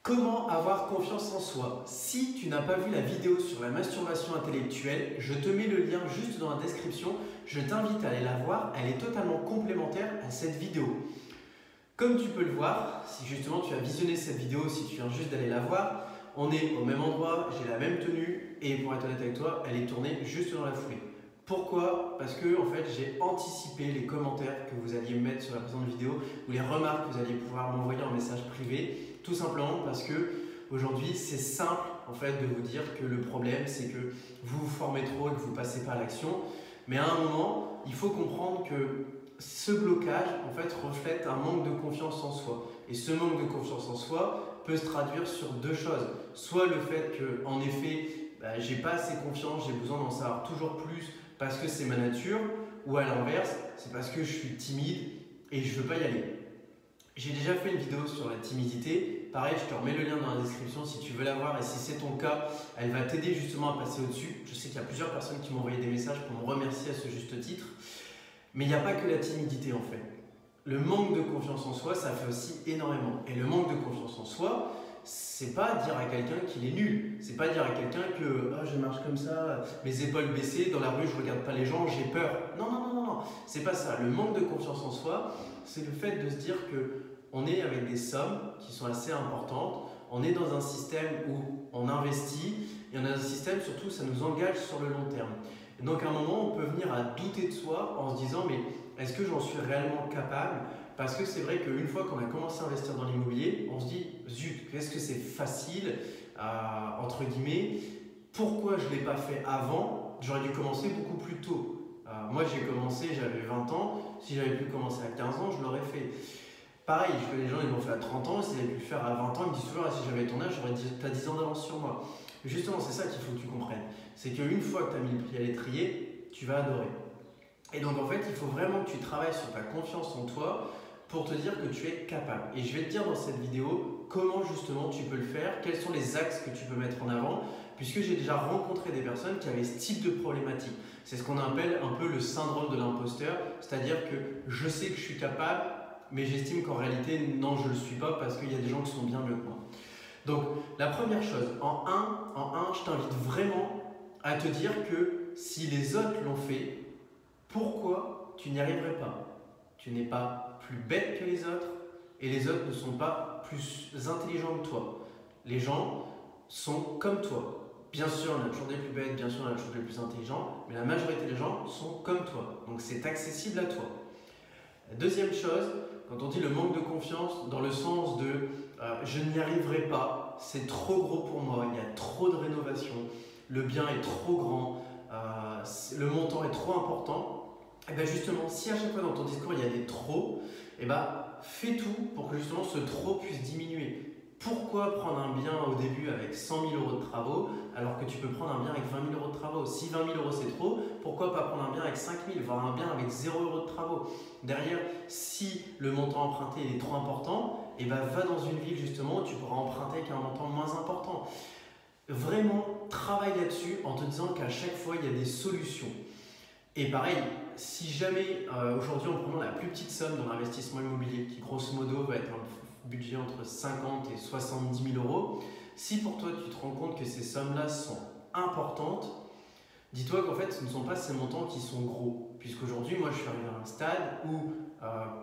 Comment avoir confiance en soi? Si tu n'as pas vu la vidéo sur la masturbation intellectuelle, je te mets le lien juste dans la description. Je t'invite à aller la voir, elle est totalement complémentaire à cette vidéo. Comme tu peux le voir, si justement tu as visionné cette vidéo, si tu viens juste d'aller la voir, on est au même endroit, j'ai la même tenue et pour être honnête avec toi, elle est tournée juste dans la foulée. Pourquoi? Parce que en fait, j'ai anticipé les commentaires que vous alliez me mettre sur la présente vidéo ou les remarques que vous alliez pouvoir m'envoyer en message privé. Tout simplement parce que aujourd'hui, c'est simple en fait de vous dire que le problème, c'est que vous vous formez trop et que vous ne passez pas à l'action. Mais à un moment, il faut comprendre que ce blocage en fait reflète un manque de confiance en soi. Et ce manque de confiance en soi peut se traduire sur deux choses. Soit le fait que, en effet, j'ai pas assez confiance, j'ai besoin d'en savoir toujours plus parce que c'est ma nature, ou à l'inverse, c'est parce que je suis timide et je veux pas y aller. J'ai déjà fait une vidéo sur la timidité. Pareil, je te remets le lien dans la description si tu veux la voir et si c'est ton cas, elle va t'aider justement à passer au-dessus. Je sais qu'il y a plusieurs personnes qui m'ont envoyé des messages pour me remercier à ce juste titre. Mais il n'y a pas que la timidité en fait. Le manque de confiance en soi, ça fait aussi énormément. Et le manque de confiance en soi, c'est pas dire à quelqu'un qu'il est nul. C'est pas dire à quelqu'un que je marche comme ça, mes épaules baissées, dans la rue, je regarde pas les gens, j'ai peur. Non, non, non, non, non. C'est pas ça. Le manque de confiance en soi, c'est le fait de se dire que on est avec des sommes qui sont assez importantes. On est dans un système où on investit et on a un système surtout, ça nous engage sur le long terme. Et donc à un moment, on peut venir à douter de soi en se disant mais est-ce que j'en suis réellement capable? Parce que c'est vrai qu'une fois qu'on a commencé à investir dans l'immobilier, on se dit zut, qu'est-ce que c'est facile, entre guillemets, pourquoi je ne l'ai pas fait avant? J'aurais dû commencer beaucoup plus tôt. Moi j'ai commencé, j'avais 20 ans, si j'avais pu commencer à 15 ans, je l'aurais fait. Pareil, je connais des gens, ils l'ont fait à 30 ans, s'ils avaient pu le faire à 20 ans, ils me disent toujours si j'avais ton âge, t'as 10 ans d'avance sur moi. Mais justement, c'est ça qu'il faut que tu comprennes. C'est qu'une fois que tu as mis le pied à l'étrier, tu vas adorer. Et donc en fait, il faut vraiment que tu travailles sur ta confiance en toi pour te dire que tu es capable. Et je vais te dire dans cette vidéo comment justement tu peux le faire, quels sont les axes que tu peux mettre en avant, puisque j'ai déjà rencontré des personnes qui avaient ce type de problématique. C'est ce qu'on appelle un peu le syndrome de l'imposteur, c'est-à-dire que je sais que je suis capable, mais j'estime qu'en réalité, non, je ne le suis pas parce qu'il y a des gens qui sont bien mieux que moi. Donc, la première chose, en un, je t'invite vraiment à te dire que si les autres l'ont fait, pourquoi tu n'y arriverais pas? Tu n'es pas plus bête que les autres et les autres ne sont pas plus intelligents que toi. Les gens sont comme toi. Bien sûr, on a toujours des plus bêtes, bien sûr, on a toujours des plus intelligents, mais la majorité des gens sont comme toi. Donc, c'est accessible à toi. La deuxième chose, quand on dit le manque de confiance, dans le sens de je n'y arriverai pas, c'est trop gros pour moi, il y a trop de rénovation, le bien est trop grand, le montant est trop important, et bien justement, si à chaque fois dans ton discours il y a des trop, et ben fais tout pour que justement ce trop puisse diminuer. Pourquoi prendre un bien au début avec 100 000 € de travaux alors que tu peux prendre un bien avec 20 000 € de travaux? Si 20 000 € c'est trop, pourquoi pas prendre un bien avec 5 000, voire un bien avec 0 € de travaux? Derrière, si le montant emprunté est trop important, et ben va dans une ville justement où tu pourras emprunter avec un montant moins important. Vraiment, travaille là-dessus en te disant qu'à chaque fois, il y a des solutions. Et pareil, si jamais aujourd'hui on prend la plus petite somme dans l'investissement immobilier, qui grosso modo va être un budget entre 50 et 70 000 €, si pour toi tu te rends compte que ces sommes-là sont importantes, dis-toi qu'en fait ce ne sont pas ces montants qui sont gros. Puisqu'aujourd'hui, moi je suis arrivé à un stade où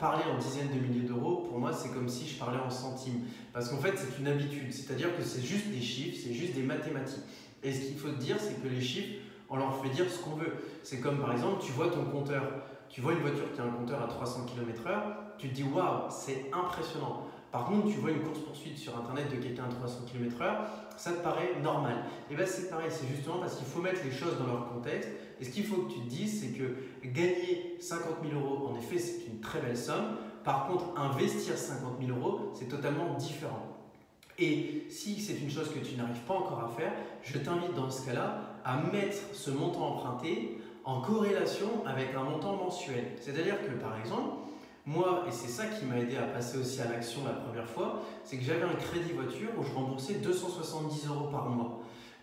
parler en dizaines de milliers d'euros, pour moi c'est comme si je parlais en centimes. Parce qu'en fait c'est une habitude, c'est-à-dire que c'est juste des chiffres, c'est juste des mathématiques. Et ce qu'il faut te dire, c'est que les chiffres, on leur fait dire ce qu'on veut. C'est comme par exemple, tu vois ton compteur, tu vois une voiture qui a un compteur à 300 km/h, tu te dis waouh, c'est impressionnant. Par contre, tu vois une course-poursuite sur internet de quelqu'un à 300 km/h, ça te paraît normal. Et bien c'est pareil, c'est justement parce qu'il faut mettre les choses dans leur contexte. Et ce qu'il faut que tu te dises, c'est que gagner 50 000 €, en effet, c'est une très belle somme. Par contre, investir 50 000 €, c'est totalement différent. Et si c'est une chose que tu n'arrives pas encore à faire, je t'invite dans ce cas-là à mettre ce montant emprunté en corrélation avec un montant mensuel. C'est-à-dire que par exemple, moi, et c'est ça qui m'a aidé à passer aussi à l'action la première fois, c'est que j'avais un crédit voiture où je remboursais 270 € par mois.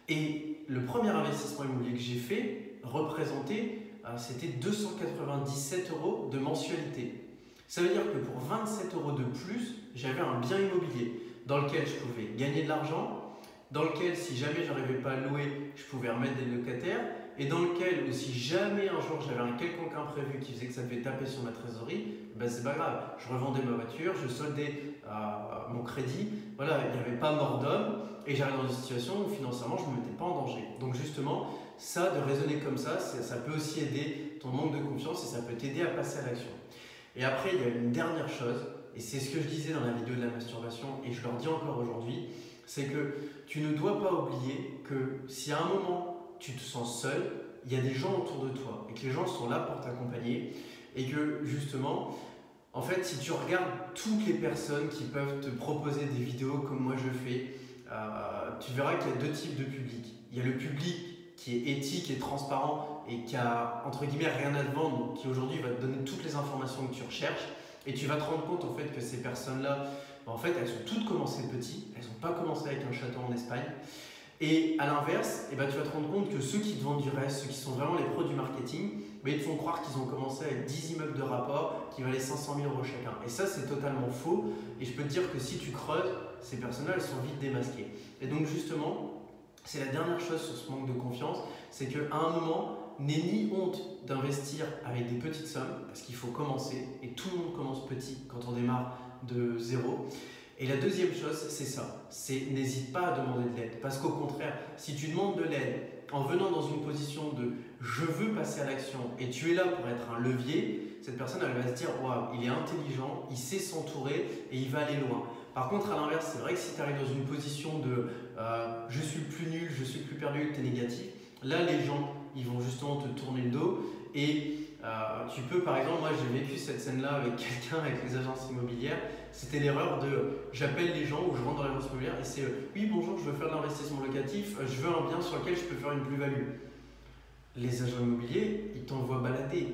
Et le premier investissement immobilier que j'ai fait représentait, c'était 297 € de mensualité. Ça veut dire que pour 27 € de plus, j'avais un bien immobilier. dans lequel je pouvais gagner de l'argent, dans lequel si jamais j'arrivais pas à louer, je pouvais remettre des locataires, et dans lequel où si jamais un jour j'avais un quelconque imprévu qui faisait que ça devait taper sur ma trésorerie, ben c'est pas grave, je revendais ma voiture, je soldais mon crédit, voilà, il n'y avait pas mort d'homme, et j'arrivais dans une situation où financièrement je ne me mettais pas en danger. Donc justement, ça, de raisonner comme ça peut aussi aider ton manque de confiance et ça peut t'aider à passer à l'action. Et après, il y a une dernière chose, et c'est ce que je disais dans la vidéo de la masturbation, et je leur dis encore aujourd'hui, c'est que tu ne dois pas oublier que si à un moment tu te sens seul, il y a des gens autour de toi, et que les gens sont là pour t'accompagner, et que justement, en fait, si tu regardes toutes les personnes qui peuvent te proposer des vidéos comme moi je fais, tu verras qu'il y a deux types de public. Il y a le public qui est éthique et transparent et qui a entre guillemets rien à te vendre, donc qui aujourd'hui va te donner toutes les informations que tu recherches, et tu vas te rendre compte en fait que ces personnes-là, en fait, elles ont toutes commencé petites, elles n'ont pas commencé avec un château en Espagne. Et à l'inverse, tu vas te rendre compte que ceux qui te vendent du reste, ceux qui sont vraiment les pros du marketing, ils te font croire qu'ils ont commencé avec 10 immeubles de rapport qui valaient 500 000 euros chacun. Et ça, c'est totalement faux. Et je peux te dire que si tu creuses, ces personnes-là, elles sont vite démasquées. Et donc justement, c'est la dernière chose sur ce manque de confiance, c'est qu'à un moment, n'aie ni honte d'investir avec des petites sommes, parce qu'il faut commencer, et tout le monde commence petit quand on démarre de zéro. Et la deuxième chose, c'est ça, c'est n'hésite pas à demander de l'aide. Parce qu'au contraire, si tu demandes de l'aide en venant dans une position de « je veux passer à l'action » et tu es là pour être un levier, cette personne elle va se dire « waouh, il est intelligent, il sait s'entourer et il va aller loin ». Par contre, à l'inverse, c'est vrai que si tu arrives dans une position de « je suis le plus nul, je suis le plus perdu », tu es négatif, là les gens ils vont justement te tourner le dos et tu peux, par exemple, moi j'ai vécu cette scène-là avec quelqu'un, avec les agences immobilières, c'était l'erreur de j'appelle les gens ou je rentre dans l'agence immobilière et c'est oui bonjour, je veux faire de l'investissement locatif, je veux un bien sur lequel je peux faire une plus-value. Les agents immobiliers, ils t'envoient balader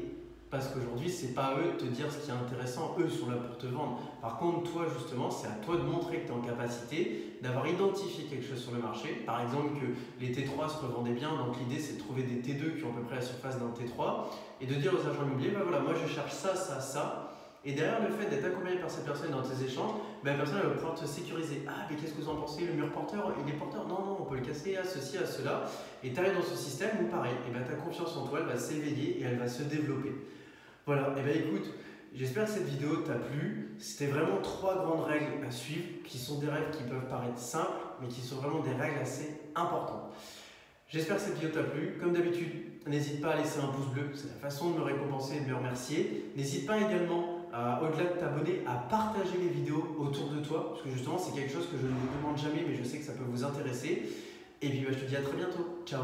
parce qu'aujourd'hui c'est pas à eux de te dire ce qui est intéressant, eux sont là pour te vendre. Par contre, toi justement, c'est à toi de montrer que tu es en capacité d'avoir identifié quelque chose sur le marché, par exemple que les T3 se revendaient bien, donc l'idée c'est de trouver des T2 qui ont à peu près la surface d'un T3 et de dire aux agents immobiliers, ben voilà, moi je cherche ça, ça, ça. Et derrière le fait d'être accompagné par cette personne dans tes échanges, ben la personne elle va pouvoir te sécuriser. Ah, mais qu'est-ce que vous en pensez? Le mur porteur, il est porteur? Non, non, on peut le casser à ceci, à cela. Et tu arrives dans ce système où pareil, et ben ta confiance en toi, elle va s'éveiller et elle va se développer. Voilà, et ben écoute, j'espère que cette vidéo t'a plu. C'était vraiment 3 grandes règles à suivre, qui sont des règles qui peuvent paraître simples, mais qui sont vraiment des règles assez importantes. J'espère que cette vidéo t'a plu. Comme d'habitude, n'hésite pas à laisser un pouce bleu, c'est la façon de me récompenser et de me remercier. N'hésite pas également, au-delà de t'abonner, à partager les vidéos autour de toi, parce que justement c'est quelque chose que je ne vous demande jamais, mais je sais que ça peut vous intéresser. Et puis je te dis à très bientôt. Ciao.